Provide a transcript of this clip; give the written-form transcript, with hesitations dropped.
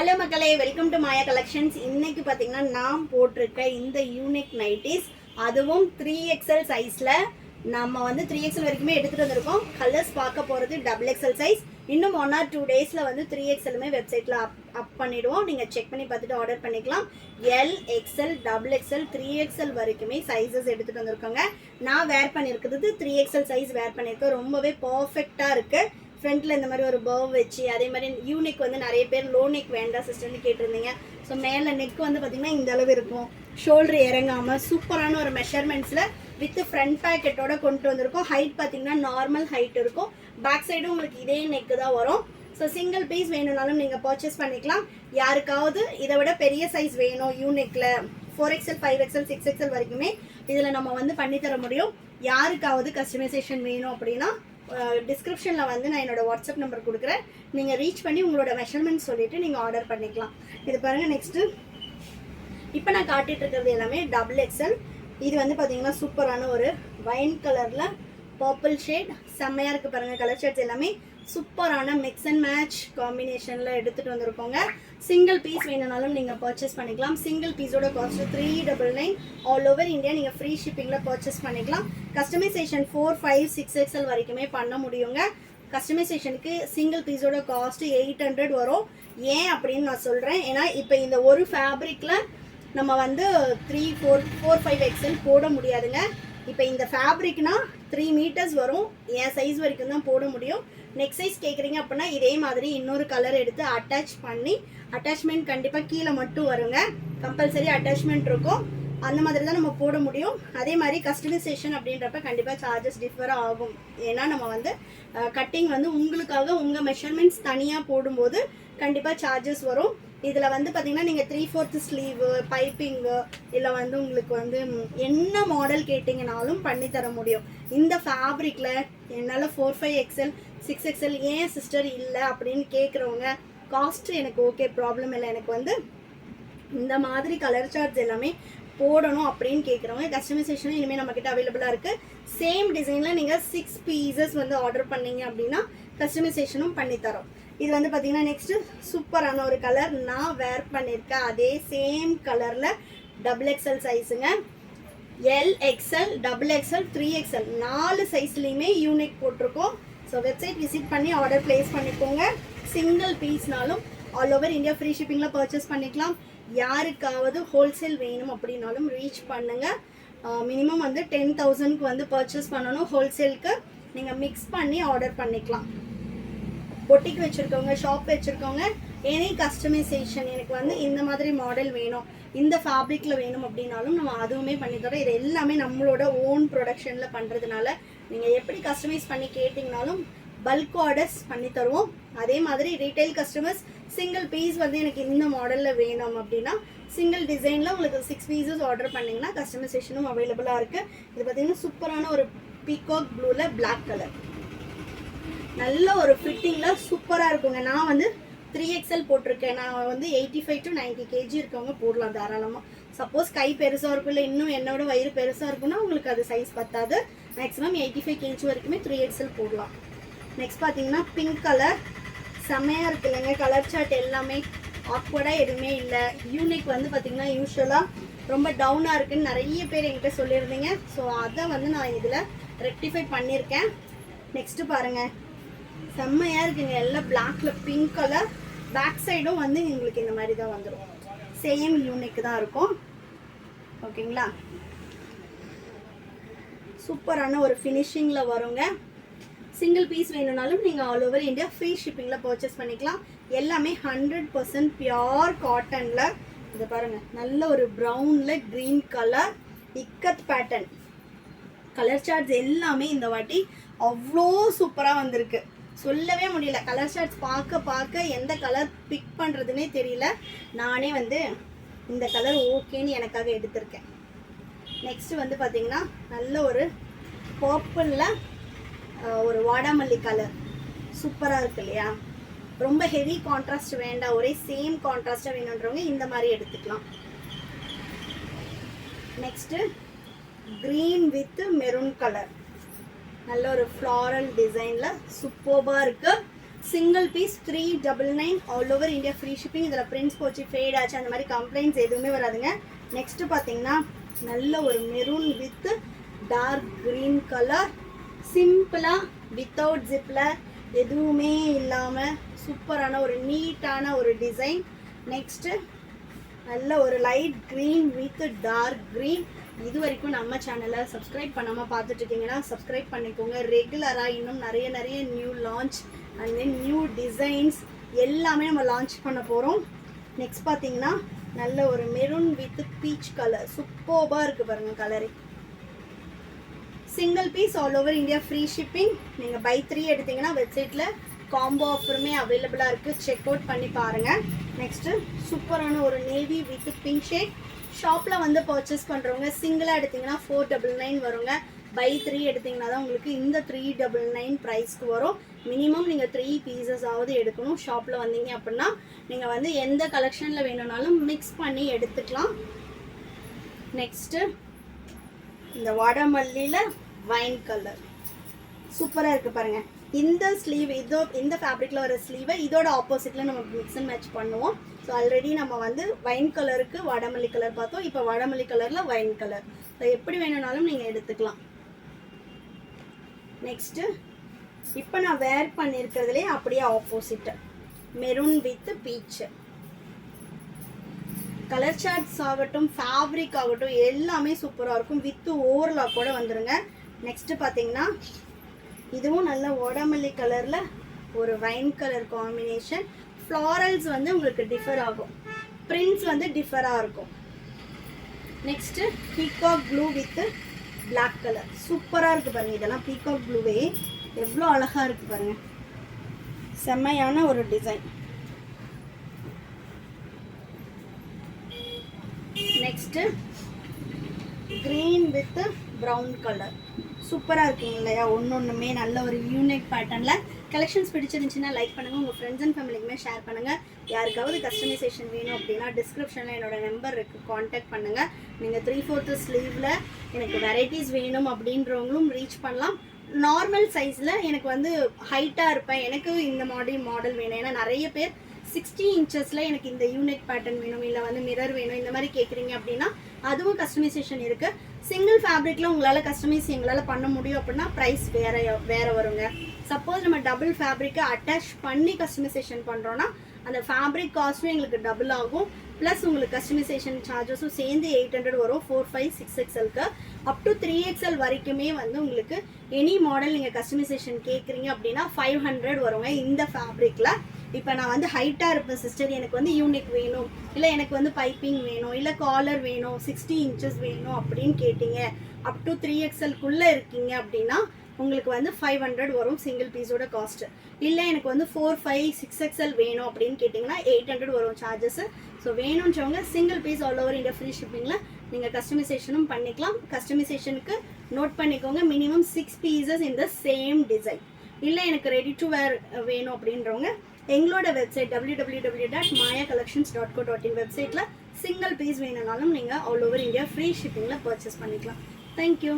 Hello மக்களே, welcome to Maya collections. இன்னைக்கு பார்த்தீங்கன்னா நான் போட்டிருக்க இந்த யூனிக் நைட்டிஸ், அதுவும் 3XL சைஸில் நம்ம வந்து 3XL வரைக்குமே எடுத்துகிட்டு வந்திருக்கோம். கலர்ஸ் பார்க்க போகிறது XXL சைஸ். இன்னும் 1 or 2 டேஸில் வந்து 3XLமே வெப்சைட்டில் அப் பண்ணிவிடுவோம். நீங்கள் செக் பண்ணி பார்த்துட்டு ஆர்டர் பண்ணிக்கலாம். L, XL, XXL, 3XL வரைக்குமே சைஸஸ் எடுத்துகிட்டு வந்திருக்கோங்க. நான் வேர் பண்ணியிருக்கிறது 3XL சைஸ் வேர் பண்ணியிருக்கேன். ரொம்பவே பர்ஃபெக்டாக இருக்குது. ஃப்ரண்ட்டில் இந்த மாதிரி ஒரு பர்வ் வச்சு, அதே மாதிரி யூனிக் வந்து நிறைய பேர் லோ நெக் வேண்டாம் சிஸ்டர்னு கேட்டிருந்தீங்க. ஸோ மேலே நெக் வந்து பார்த்திங்கன்னா இந்த அளவு இருக்கும். ஷோல்டர் இறங்காமல் சூப்பரான ஒரு மெஷர்மெண்ட்ஸில் வித் ஃப்ரண்ட் பேக்கெட்டோட கொண்டு வந்திருக்கோம். ஹைட் பார்த்திங்கன்னா நார்மல் ஹைட் இருக்கும். பேக் சைடும் உங்களுக்கு இதே நெக்கு தான் வரும். ஸோ சிங்கிள் பீஸ் வேணும்னாலும் நீங்கள் பர்ச்சேஸ் பண்ணிக்கலாம். யாருக்காவது இதை விட பெரிய சைஸ் வேணும் யூனிக்கில் 4XL, 5XL, 6XL வரைக்குமே இதில் நம்ம வந்து பண்ணித்தர முடியும். யாருக்காவது கஸ்டமைசேஷன் வேணும் அப்படின்னா டிஸ்கிரிப்ஷனில் வந்து நான் என்னோடய வாட்ஸ்அப் நம்பர் கொடுக்குறேன். நீங்கள் ரீச் பண்ணி உங்களோட மெஷர்மெண்ட் சொல்லிவிட்டு நீங்கள் ஆர்டர் பண்ணிக்கலாம். இது பாருங்கள். நெக்ஸ்ட்டு இப்போ நான் காட்டிகிட்டு இருக்கிறது எல்லாமே XXL. இது வந்து பார்த்தீங்கன்னா சூப்பரான ஒரு வைன் கலரில் பர்பிள் ஷேட் செம்மையாக இருக்குது பாருங்கள். கலர் ஷேட்ஸ் எல்லாமே சூப்பரான மிக்ஸ் அண்ட் மேட்ச் காம்பினேஷனில் எடுத்துகிட்டு வந்திருக்கோங்க. சிங்கிள் பீஸ் வேணுனாலும் நீங்கள் பர்ச்சேஸ் பண்ணிக்கலாம். சிங்கிள் பீஸோட காஸ்ட்டு 399. ஆல் ஓவர் இந்தியா நீங்கள் ஃப்ரீ ஷிப்பிங்கில் பர்ச்சேஸ் பண்ணிக்கலாம். கஸ்டமைசேஷன் 4, 5, 6XL வரைக்குமே பண்ண முடியுங்க. கஸ்டமைசேஷனுக்கு சிங்கிள் பீஸோட காஸ்ட்டு 800 வரும். ஏன் அப்படின்னு நான் சொல்கிறேன். ஏன்னா இப்போ இந்த ஒரு ஃபேப்ரிக்கில் நம்ம வந்து 3, 4, 5XL போட முடியாதுங்க. இப்போ இந்த ஃபேப்ரிக்னா 3 மீட்டர்ஸ் வரும். என் சைஸ் வரைக்கும் தான் போட முடியும். நெக்ஸ்ட் சைஸ் கேட்குறீங்க அப்படின்னா இதே மாதிரி இன்னொரு கலர் எடுத்து அட்டாச் பண்ணி, அட்டாச்மெண்ட் கண்டிப்பாக கீழே மட்டும் வருங்க. கம்பல்சரி அட்டாச்மெண்ட் இருக்கும். அந்த மாதிரி தான் நம்ம போட முடியும். அதே மாதிரி கஸ்டமைசேஷன் அப்படின்றப்ப கண்டிப்பாக சார்ஜஸ் டிஃபர் ஆகும். ஏன்னா நம்ம வந்து கட்டிங் வந்து உங்களுக்காக உங்கள் மெஷர்மெண்ட்ஸ் தனியாக போடும்போது கண்டிப்பாக சார்ஜஸ் வரும். இதில் வந்து பார்த்திங்கன்னா நீங்கள் 3/4 ஸ்லீவு, பைப்பிங்கு, இல்லை வந்து உங்களுக்கு வந்து என்ன மாடல் கேட்டிங்கனாலும் பண்ணித்தர முடியும். இந்த ஃபேப்ரிக்கில் என்னால் 4, 5XL, 6XL ஏன் சிஸ்டர் இல்லை அப்படின்னு கேட்குறவங்க, காஸ்ட்டு எனக்கு ஓகே, ப்ராப்ளம் இல்லை, எனக்கு வந்து இந்த மாதிரி கலர் சார்ட்ஸ் எல்லாமே போடணும் அப்படின்னு கேட்குறவங்க கஸ்டமைசேஷனும் இனிமேல் நம்மக்கிட்ட அவைலபிளாக இருக்குது. சேம் டிசைனில் நீங்கள் 6 பீசஸ் வந்து ஆர்டர் பண்ணிங்க அப்படின்னா கஸ்டமைசேஷனும் பண்ணித்தரோம். இது வந்து பார்த்தீங்கன்னா நெக்ஸ்ட்டு சூப்பரான ஒரு கலர் நான் வேர் பண்ணியிருக்கேன். அதே சேம் கலரில் XXL சைஸுங்க. L, XL, XXL, 3XL 4 சைஸ்லேயுமே யூனிக் போட்டிருக்கோம். ஸோ வெப்சைட் விசிட் பண்ணி ஆர்டர் ப்ளேஸ் பண்ணிக்கோங்க. சிங்கிள் பீஸ்னாலும் ஆல் ஓவர் இந்தியா ஃப்ரீ ஷிப்பிங்கில் பர்ச்சேஸ் பண்ணிக்கலாம். யாருக்காவது ஹோல்சேல் வேணும் அப்படின்னாலும் ரீச் பண்ணுங்கள். மினிமம் வந்து 10,000க்கு வந்து பர்ச்சேஸ் பண்ணணும். ஹோல்சேலுக்கு நீங்கள் மிக்ஸ் பண்ணி ஆர்டர் பண்ணிக்கலாம். பொட்டிக் வச்சுருக்கவங்க, ஷாப் வச்சுருக்கவங்க, எனி கஸ்டமைசேஷன் எனக்கு வந்து இந்த மாதிரி மாடல் வேணும், இந்த ஃபேப்ரிக்கில் வேணும் அப்படின்னாலும் நம்ம அதுவுமே பண்ணித்தரோம். இது எல்லாமே நம்மளோட ஓன் ப்ரொடக்ஷனில் பண்ணுறதுனால நீங்கள் எப்படி கஸ்டமைஸ் பண்ணி கேட்டிங்கனாலும் பல்க் ஆர்டர்ஸ் பண்ணி தருவோம். அதே மாதிரி ரீட்டைல் கஸ்டமர்ஸ் சிங்கிள் பீஸ் வந்து எனக்கு இந்த மாடலில் வேணும் அப்படின்னா சிங்கிள் டிசைனில் உங்களுக்கு 6 பீசஸ் ஆர்டர் பண்ணிங்கன்னா கஸ்டமைசேஷனும் அவைலபிளாக இருக்குது. இது பார்த்திங்கன்னா சூப்பரான ஒரு பீகாக் ப்ளூவில் பிளாக் கலர், நல்ல ஒரு ஃபிட்டிங்கில் சூப்பராக இருக்குங்க. நான் வந்து 3XL போட்டிருக்கேன். நான் வந்து 85 to 90 kg இருக்கவங்க போடலாம் தாராளமாக. சப்போஸ் கை பெருசாக இருக்கும், இல்லை இன்னும் என்னோட வயிறு பெருசாக இருக்குன்னா உங்களுக்கு அது சைஸ் பத்தாது. மேக்ஸிமம் 85 kg வரைக்குமே 3XL போடலாம். நெக்ஸ்ட் பார்த்தீங்கன்னா பிங்க் கலர் செம்மையாக இருக்கு இல்லைங்க. கலர் சார்ட் எல்லாமே ஆக்வர்டாக எதுவுமே இல்லை. யூனிக் வந்து பார்த்திங்கன்னா யூஸ்வலாக ரொம்ப டவுனாக இருக்குதுன்னு நிறைய பேர் என்கிட்ட சொல்லியிருந்தீங்க. ஸோ அதை வந்து நான் இதில் ரெக்டிஃபை பண்ணியிருக்கேன். நெக்ஸ்ட்டு பாருங்கள், செம்மையாக இருக்குங்க. எல்லாம் பிளாக்ல பிங்க் கலர். பேக் சைடும் வந்து உங்களுக்கு இந்த மாதிரி தான் வந்துடும். சேம் யூனிக் தான் இருக்கும். ஓகேங்களா? சூப்பரான ஒரு ஃபினிஷிங்கில் வருங்க. சிங்கிள் பீஸ் வேணும்னாலும் நீங்கள் ஆல் ஓவர் இந்தியா ஃப்ரீ ஷிப்பிங்கில் பர்ச்சேஸ் பண்ணிக்கலாம். எல்லாமே 100% பியோர் காட்டனில். இதை பாருங்கள், நல்ல ஒரு ப்ரௌனில் green colour ikat pattern. Colour charts எல்லாமே இந்த வாட்டி அவ்வளோ சூப்பராக வந்திருக்கு. சொல்லவே முடியல. கலர் ஷார்ட்ஸ் பார்க்க எந்த கலர் பிக் பண்ணுறதுனே தெரியல. நானே வந்து இந்த கலர் ஓகேன்னு எனக்காக எடுத்திருக்கேன். நெக்ஸ்ட்டு வந்து பார்த்திங்கன்னா நல்ல ஒரு பர்பிளில் ஒரு வாடாமல்லி கலர் சூப்பராக இருக்கு இல்லையா? ரொம்ப ஹெவி கான்ட்ராஸ்ட் வேண்டாம், ஒரே சேம் கான்ட்ராஸ்ட்டாக வேணுன்றவங்க இந்த மாதிரி எடுத்துக்கலாம். Next green with maroon colour, நல்ல ஒரு ஃப்ளாரல் டிசைனில் சூப்பராக இருக்குது. Single piece 399 all over India free shipping. இதில் பிரிண்ட்ஸ் போச்சு, ஃபேட் ஆச்சு, அந்த மாதிரி கம்ப்ளைண்ட்ஸ் எதுவுமே வராதுங்க. நெக்ஸ்ட்டு பார்த்தீங்கன்னா நல்ல ஒரு maroon with dark green colour, சிம்பிளாக வித்தவுட் ஜிப்பில் எதுவுமே இல்லாமல் சூப்பரான ஒரு நீட்டான ஒரு டிசைன். நெக்ஸ்ட்டு நல்ல ஒரு light green with dark green. இது வரைக்கும் நம்ம சேனலை சப்ஸ்கிரைப் பண்ணாமல் பார்த்துட்ருக்கீங்கன்னா சப்ஸ்கிரைப் பண்ணிக்கோங்க. ரெகுலராக இன்னும் நிறைய new launch and then new designs எல்லாமே நம்ம லான்ச் பண்ண போகிறோம். நெக்ஸ்ட் பார்த்தீங்கன்னா நல்ல ஒரு மெரூன் வித் பீச் கலர், சூப்பர்பாக இருக்குது பாருங்கள் colour. Single piece all over India free shipping. நீங்கள் பை 3 எடுத்தீங்கன்னா வெப்சைட்டில் காம்போ ஆஃபருமே அவைலபிளாக இருக்குது, செக் அவுட் பண்ணி பாருங்கள். நெக்ஸ்ட்டு சூப்பரான ஒரு நேவி வித் பிங்க் ஷேட். ஷாப்பில் வந்து பர்ச்சேஸ் பண்ணுறவங்க சிங்கிளாக எடுத்திங்கன்னா 499 வருங்க. பை 3 எடுத்திங்கன்னா தான் உங்களுக்கு இந்த 399 ப்ரைஸ்க்கு வரும். மினிமம் நீங்கள் 3 பீசஸ் ஆவது எடுக்கணும். ஷாப்பில் வந்தீங்க அப்படின்னா நீங்கள் வந்து எந்த கலெக்ஷனில் வேணும்னாலும் மிக்ஸ் பண்ணி எடுத்துக்கலாம். நெக்ஸ்ட்டு இந்த வாடாமல்லியில் வைன் கலர் சூப்பராக இருக்குது பாருங்கள். இந்த ஸ்லீவ் இந்த ஃபேப்ரிக்கில் வர ஸ்லீவை இதோட ஆப்போசிட்டில் நம்ம மிக்ஸ் அண்ட் மேட்ச் பண்ணுவோம். ஸோ ஆல்ரெடி நம்ம வந்து வைன் கலருக்கு வாடாமல்லி கலர் பார்த்தோம், இப்போ வாடாமல்லி கலரில் வைன் கலர். ஸோ எப்படி வேணும்னாலும் நீங்கள் எடுத்துக்கலாம். நெக்ஸ்ட்டு இப்போ நான் வேர் பண்ணியிருக்கிறதுலே அப்படியே opposite maroon with peach. Colour charts ஆகட்டும், ஃபேப்ரிக் ஆகட்டும், எல்லாமே சூப்பராக இருக்கும். வித் ஓவர்லாக் கூட வந்துடுங்க. நெக்ஸ்ட்டு பார்த்தீங்கன்னா இதுவும் நல்ல வாடாமல்லி கலரில் ஒரு வைன் கலர் காம்பினேஷன். ஃப்ளாரல்ஸ் வந்து உங்களுக்கு டிஃபர் ஆகும், பிரிண்ட்ஸ் வந்து டிஃபராக இருக்கும். Next peacock blue with black colour சூப்பராக இருக்குது பாருங்கள். இதெல்லாம் பீகாக் ப்ளூவே எவ்வளோ அழகாக இருக்குது பாருங்கள், செம்மையான ஒரு design. Next green with brown colour சூப்பராக இருக்குங்க இல்லையா? ஒன்றுமே நல்ல ஒரு யூனிக் பேட்டர்னில். கலெக்ஷன்ஸ் பிடிச்சிருந்துச்சுன்னா லைக் பண்ணுங்கள், உங்கள் ஃப்ரெண்ட்ஸ் அண்ட் ஃபேமிலிக்குமே ஷேர் பண்ணுங்கள். யாருக்காவது கஸ்டமைசேஷன் வேணும் அப்படின்னா டிஸ்கிரிப்ஷனில் என்னோடய நம்பர் இருக்குது, காண்டாக்ட் பண்ணுங்கள். நீங்கள் 3/4 ஸ்லீவில் எனக்கு வெரைட்டிஸ் வேணும் அப்படின்றவங்களும் ரீச் பண்ணலாம். நார்மல் சைஸில் எனக்கு வந்து ஹைட்டாக இருப்பேன், எனக்கு இந்த மாடல் வேணும். ஏன்னா நிறைய பேர் 60 இன்ச்சஸில் எனக்கு இந்த யூனிக் பேட்டர்ன் வேணும், இல்லை வந்து மிரர் வேணும், இந்த மாதிரி கேட்குறீங்க அப்படின்னா அதுவும் கஸ்டமைசேஷன் இருக்குது. சிங்கிள் ஃபேப்ரிக்கில் உங்களால் கஸ்டமைஸ் எங்களால் பண்ண முடியும் அப்படின்னா ப்ரைஸ் வேறு வருங்க. சப்போஸ் நம்ம டபுள் ஃபேப்ரிக்கை அட்டாச் பண்ணி கஸ்டமைசேஷன் பண்ணுறோன்னா அந்த ஃபேப்ரிக் காஸ்ட்டும் எங்களுக்கு டபுள் ஆகும். ப்ளஸ் உங்களுக்கு கஸ்டமைசேஷன் சார்ஜஸும் சேர்ந்து 800 வரும். 4, 5, 6XLக்கு அப் டு 3XL வரைக்குமே வந்து உங்களுக்கு எனி மாடல் நீங்கள் கஸ்டமைசேஷன் கேட்குறீங்க அப்படின்னா 500 வருங்க இந்த ஃபேப்ரிக்கில். இப்போ நான் வந்து ஹைட்டாக இருப்பேன் சிஸ்டர், எனக்கு வந்து யூனிக் வேணும், இல்லை எனக்கு வந்து பைப்பிங் வேணும், இல்லை காலர் வேணும், 60 இன்ச்சஸ் வேணும் அப்படின்னு கேட்டிங்க, அப் டு 3XLக்குள்ளே இருக்கீங்க அப்படின்னா உங்களுக்கு வந்து 500 வரும் சிங்கிள் பீஸோட காஸ்ட்டு. இல்லை எனக்கு வந்து 4, 5, 6XL வேணும் அப்படின்னு கேட்டிங்கன்னா 800 வரும் சார்ஜஸ்ஸு. ஸோ வேணுன்றவங்க single piece all over India free ஷிப்பிங்கில் நீங்கள் கஸ்டமைசேஷனும் பண்ணிக்கலாம். கஸ்டமைசேஷனுக்கு நோட் பண்ணிக்கோங்க, மினிமம் 6 பீசஸ் இந்த சேம் டிசைன். இல்லை எனக்கு ரெடி டு வேர் வேணும் அப்படின்றவங்க எங்களோட வெப்சைட் www.mayacollections.co.in வெப்சைட்டில் சிங்கிள் பீஸ் வேணும்னாலும் நீங்கள் ஆல் ஓவர் இந்தியா ஃப்ரீ ஷிப்பிங்கில் பர்ச்சேஸ் பண்ணிக்கலாம். தேங்க்யூ.